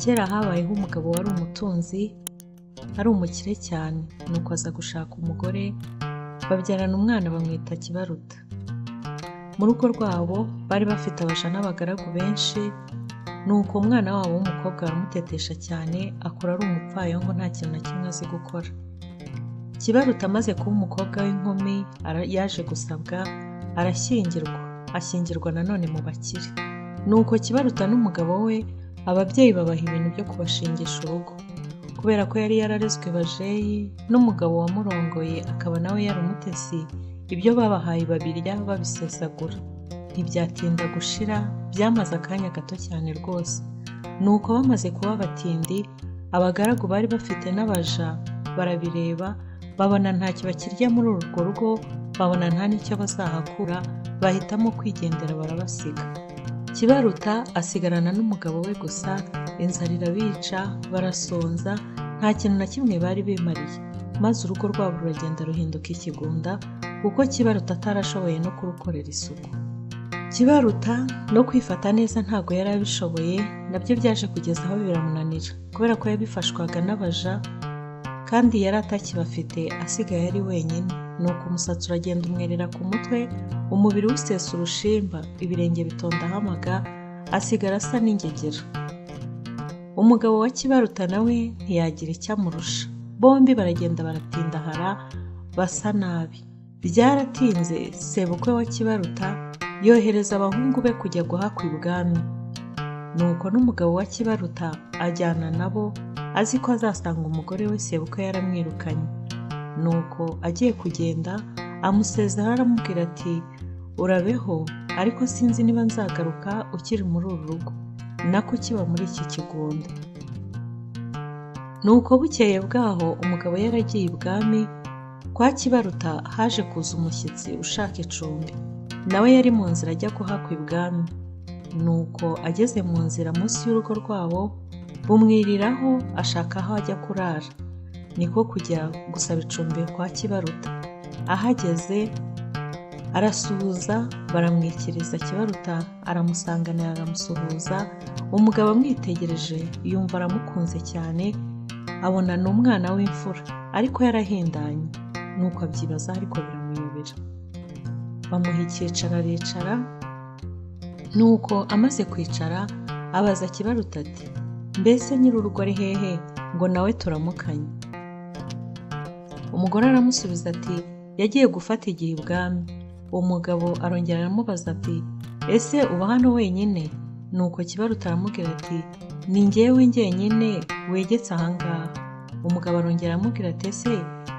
Kera habayeho umugabo wari umutunzi, ari umukire cyane, nuko aza gushaka umugore, babyarana umwana bamwita Kibaruta. Mu rugo rwabo bari bafite abaja n'abagaragu benshi, nuko umwana wabo w'umukobwa baramutetesha cyane, akura ari umupfayongo nta kintu na kimwe azi gukora. Kibaruta amaze kuba umukobwa w'inkumi, yaje gusabwa, arashyingirwa, ashyingirwa nanone mu bakire. Nuko Kibaruta n'umugabo we, ababyeyi babaha ibintu byo kubashingisha urugo. Kubera ko yari yararezwe bajeyi, n'umugabo wamurongoye akaba nawe yari umutesi, ibyo babahaye babirya babisesagura. Ntibyatinda gushira, byamaze akanya gato cyane rwose. Nuko bamaze kuba abatindi, abagaragu bari bafite n'abaja barabireba, babona ntacyo bakirya muri urwo rugo, babona nta n'icyo bazahakura, bahitamo kwigendera barabasiga. Kibaruta asigarana n'umugabo we gusa, inzara irabica, barasonza, nta kintu na kimwe bari bimariye, maze urugo rwabo ruragenda ruhinduka ikigunda, kuko Kibaruta atarashoboye no kurukorera isuku. Kibaruta no kwifata neza ntabwo yari abishoboye, nabyo byaje kugeza aho biramunanira, kubera ko yabifashwaga n'abaja, kandi yari atakibafite, asigaye ari wenyine. Nuko umusatsi uragenda umwerera ku mutwe, umubiri usesa urushimba, ibirenge bitondaho amaga, asigara asa n'ingegera. Umugabo wa Kibaruta nawe ntiyagira icyo amurusha, bombi baragenda baratindahara, basa nabi. Byaratinze, sebukwe wa Kibaruta yohereza abahungu be kujya guhakwa ibwami. Nuko n'umugabo wa Kibaruta ajyana nabo, azi ko azasanga umugore we sebukwe yaramwirukanye. Nuko agiye kugenda, amusezeraho aramubwira ati, urabeho, ariko sinzi niba nzagaruka ukiri muri uru rugo, nako ukiba muri iki kigunda. Nuko bukeye bwaho umugabo yaragiye ibwami, kwa Kibaruta haje kuza umushyitsi ushaka icumbi, nawe yari mu nzira ajya guhakwa ibwami. Nuko ageze mu nzira munsi y'urugo rwabo, bumwiriraho ashaka aho ajya kurara, niko kujya gusaba icumbi kwa Kibaruta. Ahageze arasuhuza, baramwikiriza. Kibaruta aramusanganira, aramusuhuza. Umugabo amwitegereje yumva aramukunze cyane, abona ni umwana w'imfura, ariko yarahindanye. Nuko abyibaza, ariko biramuyobera. Bamuha icyicaro aricara. Nuko amaze kwicara, abaza Kibaruta ati, mbese nyir'urugo ari hehe, ngo nawe turamukanye? Umugore aramusubiza ati, yagiye gufata igihe ibwami. Umugabo arongera aramubaza ati, ese uba hano wenyine? Nuko Kibaruta aramubwira ati, ni njyewe njyenyine wegetse ahangaha. Umugabo arongera aramubwira ati, ese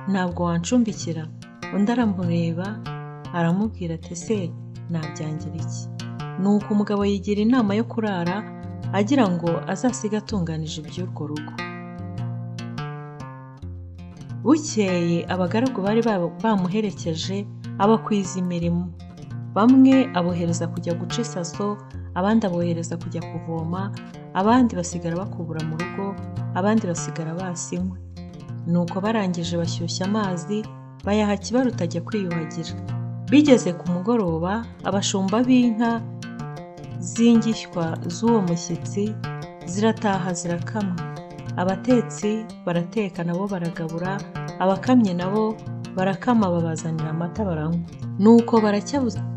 ntabwo wancumbikira? Undi aramureba aramubwira ati, ese nabyangira iki? Nuko umugabo yigira inama yo kurara, agira ngo azasige atunganije iby'urwo rugo. Bukeye abagaragu bari bamuherekeje, abakwiza imirimo. Bamwe abohereza kujya guca isaso, abandi abohereza kujya kuvoma, abandi basigara bakubura mu rugo, abandi basigara basa inkwi. Nuko barangije bashyushya amazi, bayaha Kibaruta ajya kwiyuhagira. Bigeze ku mugoroba, abashumba b'inka z'ingishywa z'uwo mushyitsi zirataha zirakamwa. Abatetsi barateka nabo baragabura, abakamye nabo barakama babazanira amata baranywa.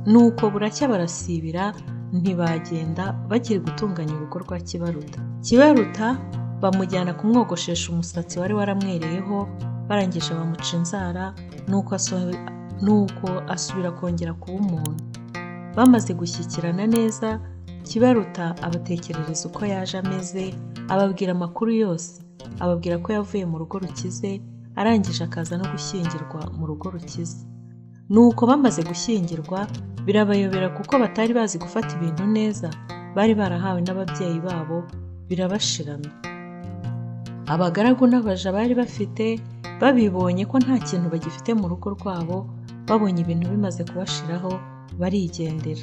Nuko buracya barasibira, ntibagenda bakiri gutunganya urugo rwa Kibaruta. Kibaruta bamujyana kumwogoshesha umusatsi wari waramwereyeho, barangije bamuca inzara, nuko asubira kongera kuba umuntu. Bamaze gushyikirana neza, Kibaruta abatekerereza uko yaje ameze, ababwira amakuru yose, ababwira ko yavuye mu rugo rukize, arangije akaza no gushyingirwa mu rugo rukize. Nuko bamaze gushyingirwa, birabayobera kuko batari bazi gufata ibintu neza, bari barahawe n'ababyeyi babo, birabashirana. Abagaragu n'abaja bari bafite, babibonye ko nta kintu bagifite mu rugo rwabo, babonye ibintu bimaze kubashiraho, barigendera.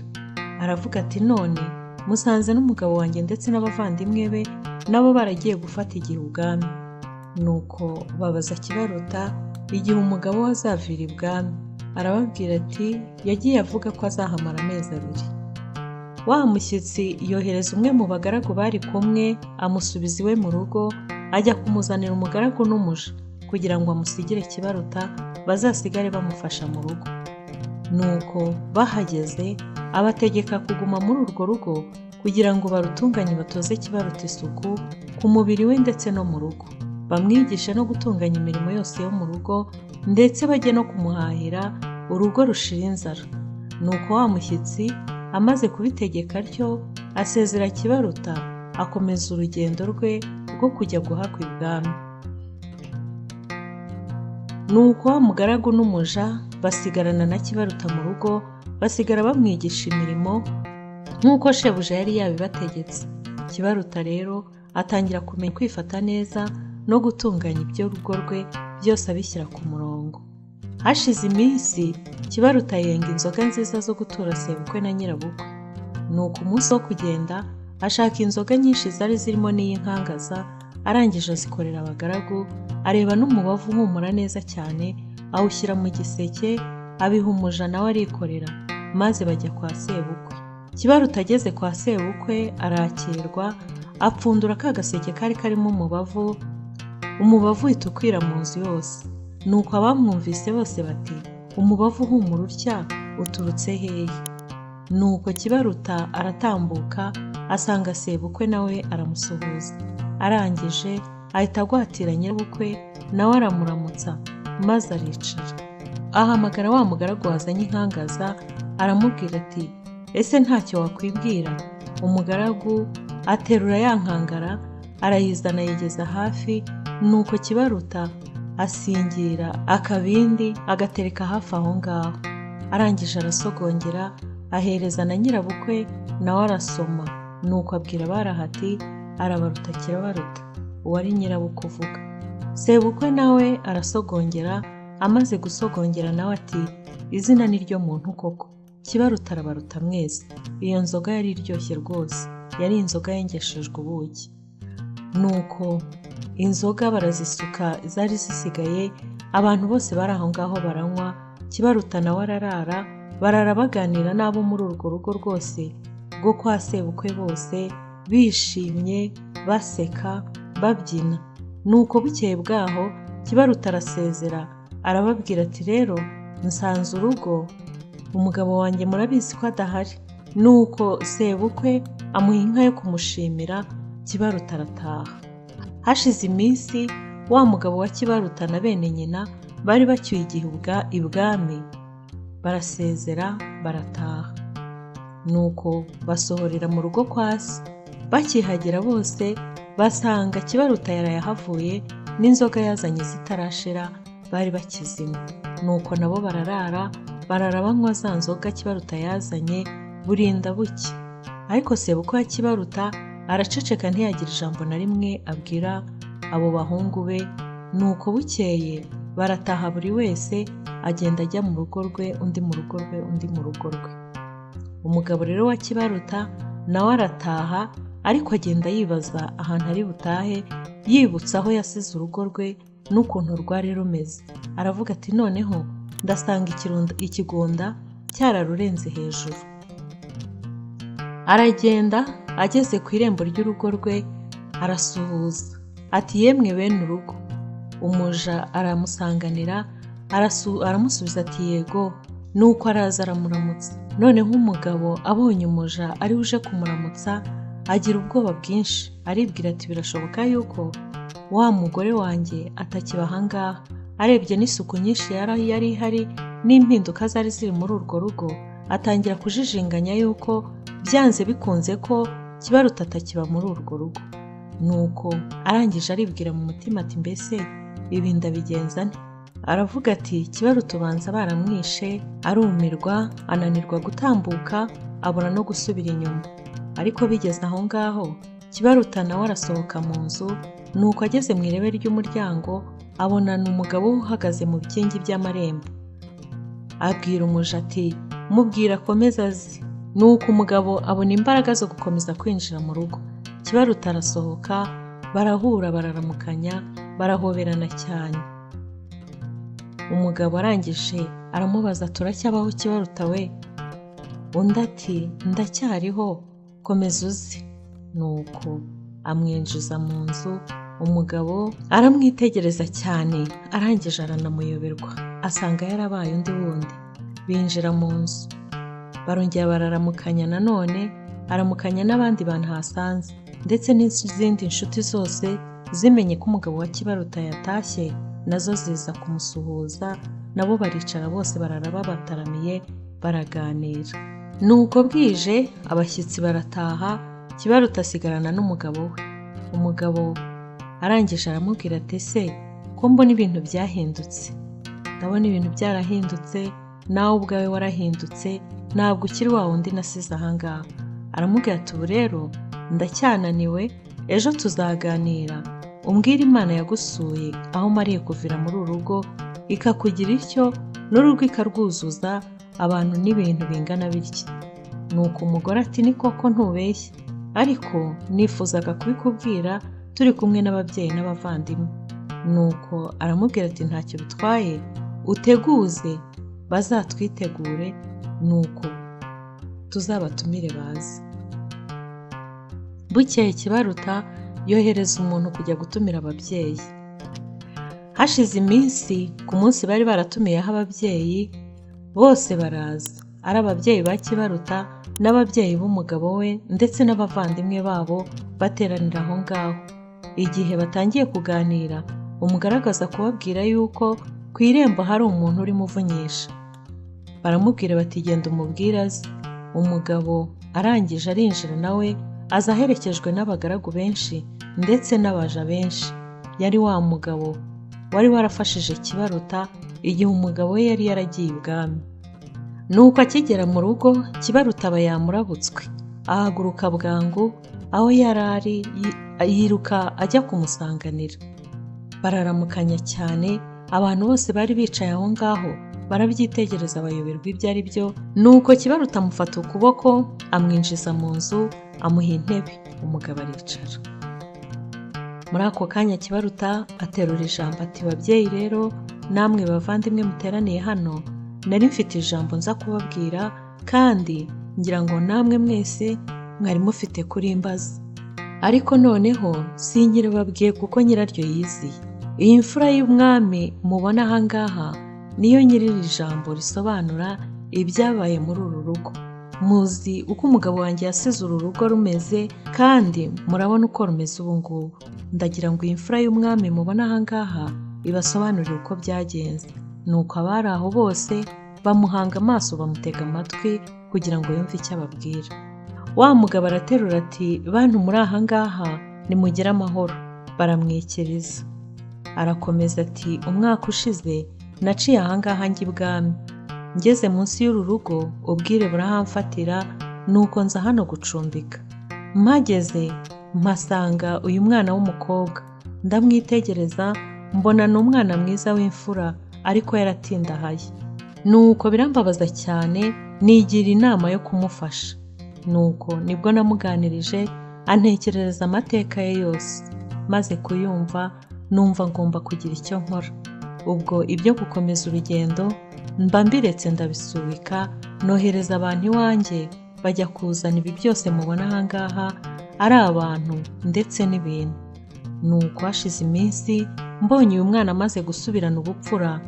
Aravuga ati, none musanze n'umugabo wanjye ndetse n'abavandimwe be nabo baragiye gufata igihe ubwami. Nuko babaza Kibaruta igihe umugabo we azavira ibwami. Arababwira ati, yagiye avuga ko azahamara amezi 2. Wa mushyitsi yohereza umwe mu bagaragu bari kumwe amusubiza iwe mu rugo, ajya kumuzanira umugaragu n'umuja kugira ngo amusigire Kibaruta bazasigare bamufasha mu rugo. Nuko bahageze abategeka kuguma muri urwo rugo kugira ngo barutunganye batoze Kibaruta isuku ku mubiri we ndetse no mu rugo, bamwigishe no gutunganya imirimo yose yo mu rugo ndetse bajye no kumuhahira urugo rushira inzara. Nuko wa mushyitsi amaze kubitegeka atyo asezera Kibaruta, akomeza urugendo rwe rwo kujya guhakwa ibwami. Nuko wa mugaragu n'umuja basigarana na Kibaruta mu rugo, basigara bamwigisha imirimo nk'uko shebuja yari yabibategetse. Kibaruta rero atangira kumenya kwifata neza no gutunganya iby'urugo rwe byose abishyira ku murongo. Hashize iminsi Kibaruta yenga inzoga nziza zo gutura sebukwe na nyirabukwe. Nuko umunsi wo kugenda ashaka inzoga nyinshi zari zirimo n'iy'inkangaza, arangije azikorera abagaragu, areba n'umubavu uhumura neza cyane, awushyira mu giseke, abiha umuja nawe arikorera, maze bajya kwa sebukwe. Kibaruta ageze kwa sebukwe arakirwa, apfundura ka gaseke kari karimo umubavu uhita ukwira mu nzu yose. Nuko abamwumvise bose bati, umubavu uhumura utya uturutse hehe? Nuko Kibaruta aratambuka asanga sebukwe nawe aramusuhuza. Arangije ahita agwatira nyirabukwe, nawe aramuramutsa maze aricara. Ahamagara wa mugaragu wazanye inkangaza, aramubwira ati, ese ntacyo wakwibwira? Umugaragu aterura ya nkangara arayizana yigeza hafi. Nuko Kibaruta asingira akabindi agatereka hafi aho ngaho. Arangije arasogongera ahereza na nyirabukwe, nawe arasoma. Nuko abwira barahati, arabaruta Kirabaruta, uwari nyirabukwe uvuga. Sebukwe nawe arasogongera, amaze gusogongera nawe ati, izina ni ryo muntu koko, Kibaruta arabaruta mwese. Iyo nzoga yari iryoshye rwose, yari inzoga yengeshejwe ubuki. Nuko inzoga barazisuka zari zisigaye, abantu bose bari aho ngaho baranywa. Kibaruta nawe barara baganira n'abo muri urwo rugo rwose rwo kwa sebukwe, bose bishimye baseka babyina. Nuko bukeye bwaho Kibaruta arasezera, arababwira ati, rero nsanze urugo, umugabo wanjye murabizi ko adahari. Nuko sebukwe amuha inka yo kumushimira, Kibaruta arataha. Hashize iminsi wa mugabo wa Kibaruta na bene nyina bari bacyuye igihe ibwami, barasezera barataha. Nuko basohorera mu rugo kwa se. Bakihagera bose basanga Kibaruta yarayahavuye n'inzoga yazanye zitarashira, bari bakizima. Nuko nabo barara banywa za nzoga Kibaruta yazanye burinda buke. Ariko sebukwe wa Kibaruta araceceka, ntiyagira ijambo na rimwe abwira abo bahungu be. Nuko bukeye barataha, buri wese agenda ajya mu rugo rwe, undi mu rugo rwe, undi mu rugo rwe. Umugabo rero wa Kibaruta nawe arataha, ariko agenda yibaza ahantu ari butahe, yibutsa aho yasize urugo rwe n'ukuntu rwari rumeze. Aravuga ati, noneho ndasanga ikigunda cyararurenze hejuru. Aragenda, ageze ku irembo ry'urugo rwe arasuhuza ati, yemwe bene urugo. Umuja aramusanganira, aramusubiza ati, yego. Nuko araza aramuramutsa. Noneho umugabo abonye umuja ari uje kumuramutsa, agira ubwoba bwinshi, aribwira ati, birashoboka yuko wa mugore wanjye atakiba aha ngaha. Arebye n'isuku nyinshi yari ihari n'impinduka zari ziri muri urwo rugo, atangira kujijinganya yuko byanze bikunze ko Kibaruta atakiba muri urwo rugo. Nuko arangije aribwira mu mutima ati, mbese ibi ndabigenza nte? Aravuga ati, Kibaruta ubanza baramwishe. Arumirwa, ananirwa gutambuka, abona no gusubira inyuma. Ariko bigeze aho ngaho, Kibaruta nawe arasohoka mu nzu. Nuko ageze mu irebe ry'umuryango, abonana umugabo uhagaze mu bikingi by'amarembo. Abwira umuja ati, mubwira akomeza aze. Nuko umugabo abona imbaraga zo gukomeza kwinjira mu rugo. Kibaruta arasohoka, barahura, bararamukanya, barahoberana cyane. Umugabo arangije aramubaza, turacyabaho Kibaruta we? undi ati ndacyariho komeza uze. Nuko amwinjiza mu nzu, umugabo aramwitegereza cyane, arangije aranamuyoberwa, asanga yarabaye undi wundi. Binjira mu nzu, barongera bararamukanya nanone, aramukanya n'abandi bantu hasanze, ndetse n'izindi nshuti zose zimenye ko umugabo wa Kibaruta yatashye, nazo ziza kumusuhuza, nabo baricara bose bararaba bataramiye baraganira. Nuko bwije abashyitsi barataha, Kibaruta asigarana n'umugabo we. Umugabo arangije aramubwira ati ese ko mbona ibintu byahindutse? Ndabona ibintu byarahindutse, nawe ubwawe warahindutse, ntabwo ukiri wa wundi nasize ahangaha. Aramubwira ati ubu rero ndacyananiwe, ejo tuzaganira umbwire Imana yagusuye aho mariye kuvira muri uru rugo, ikakugira ityo n'urugo ikarwuzuza abantu n'ibintu bingana bityo. Nuko umugore ati ni koko ntubeshye, ariko nifuzaga kubikubwira turi kumwe n'ababyeyi n'abavandimwe. Nuko aramubwira ati ntacyo bitwaye, uteguze bazatwitegure, nuko tuzabatumire baze. Bukeye Kibaruta yohereza umuntu kujya gutumira ababyeyi. Hashize iminsi, ku munsi bari baratumiyeho ababyeyi bose baraza, ari ababyeyi ba Kibaruta n'ababyeyi b'umugabo we ndetse n'abavandimwe babo bateranira aho ngaho. Igihe batangiye kuganira, umugaragaza kubabwira yuko ku irembo hari umuntu urimo uvunyisha. Baramubwira bati genda umubwire aze. Umugabo arangije arinjira nawe, aza aherekejwe n'abagaragu benshi ndetse n'abaja benshi. Yari wa mugabo wari warafashije Kibaruta igihe umugabo we yari yaragiye ibwami. Nuko akigera mu rugo, Kibaruta aba yamurabutswe, ahaguruka bwangu aho yari ari, yiruka ajya kumusanganira. Bararamukanya cyane, abantu bose bari bicaye aho ngaho barabyitegereza bayoberwa ibyo ari byo. Nuko Kibaruta amufata ukuboko, amwinjiza mu nzu, amuha intebe, umugabo aricara. Muri ako kanya Kibaruta aterura ijambo ati babyeyi rero, namwe bavandimwe muteraniye hano, nari mfite ijambo nza kubabwira, kandi ngira ngo namwe mwese mwari mufite kurimbaza. Ariko noneho sinkiribabwiye kuko nyiraryo yiziye. Iyi mfura y'umwami mubona ahangaha niyo nyiriri ijambo risobanura ibyabaye muri uru rugo. Muzi uko umugabo wanjye yasize uru rugo rumeze, kandi murabona uko rumeze ubu ngubu. Ndagira ngo iyi mfura y'umwami mubona ahangaha ibasobanurire uko byagenze. Nuko abari aho bose bamuhanga amaso, bamutega amatwi kugira ngo yumve icyo ababwira. Wa mugabo araterura ati bantu muri ahangaha nimugire amahoro. Baramwikiriza. Arakomeza ati umwaka ushize naciye ahangaha njya ibwami, ngeze munsi y'uru rugo ubwire burahamfatira, nuko nza hano gucumbika. Mpageze mpasanga uyu mwana w'umukobwa, ndamwitegereza mbona ni umwana mwiza w'imfura, ariko yaratindahaye. Nuko birambabaza cyane, nigira inama yo kumufasha. Nuko nibwo namuganirije, antekerereza amateka ye yose, maze kuyumva numva ngomba kugira icyo nkora. Ubwo ibyo gukomeza urugendo mba mbiretse ndabisubika, nohereza abantu iwanjye bajya kuzana ibi byose mubona ahangaha, ari abantu ndetse n'ibintu. Nuko hashize iminsi, mbonye uyu mwana amaze gusubirana ubupfura,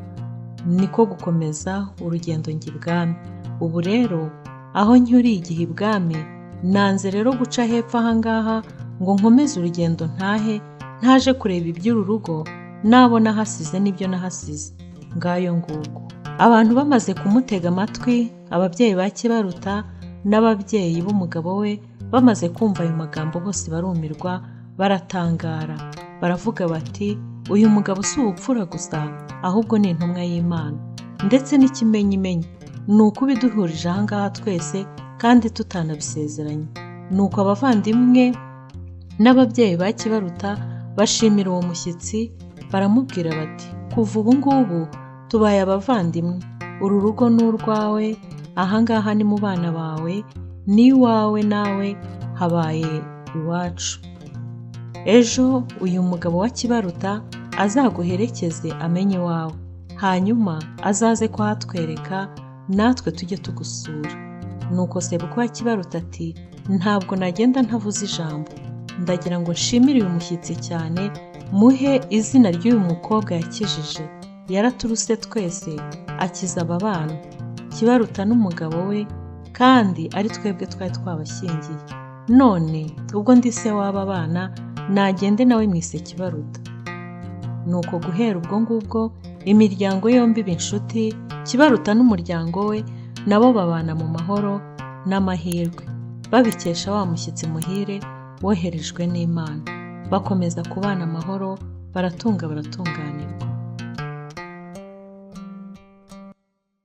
niko gukomeza urugendo njya ibwami. Ubu rero aho nyuriye igihe ibwami, nanze rero guca hepfo ahangaha ngo nkomeze urugendo ntahe, ntaje kureba iby'uru rugo, nabona hasize n'ibyo nahasize. Ngayo nguko. Abantu bamaze kumutega amatwi, ababyeyi ba Kibaruta n'ababyeyi b'umugabo we bamaze kumva ayo magambo, bose barumirwa, baratangara, baravuga bati uyu mugabo si ubupfura gusa, ahubwo ni intumwa y'Imana. Ndetse n'ikimenyimenyi ni uko biduhurije ahangaha twese kandi tutanabisezeranye. Nuko abavandimwe n'ababyeyi ba Kibaruta bashimira uwo mushyitsi, baramubwira bati kuva ubu ngubu tubaye abavandimwe, uru rugo ni urwawe, ahangaha ni mu bana bawe, n'iwawe nawe habaye iwacu. Ejo uyu mugabo wa Kibaruta azaguherekeze amenye iwawe, hanyuma azaze kuhatwereka natwe tujye tugusura. Nuko sebukwe wa Kibaruta ati ntabwo nagenda ntavuze ijambo, ndagira ngo nshimire uyu mushyitsi cyane, muhe izina ry'uyu mukobwa yakijije, yaraturuse twese akiza aba bana, Kibaruta n'umugabo we, kandi ari twebwe twari twabashyingiye. None ubwo ndi se w'aba bana nagende nawe mwise Kibaruta. Nuko guhera ubwo ngubwo imiryango yombi b'inshuti, Kibaruta n'umuryango we nabo babana mu mahoro n'amahirwe, babikesha wa mushyitsi muhire woherejwe n'Imana. Bakomeza kubana amahoro, baratunga baratunganirwa.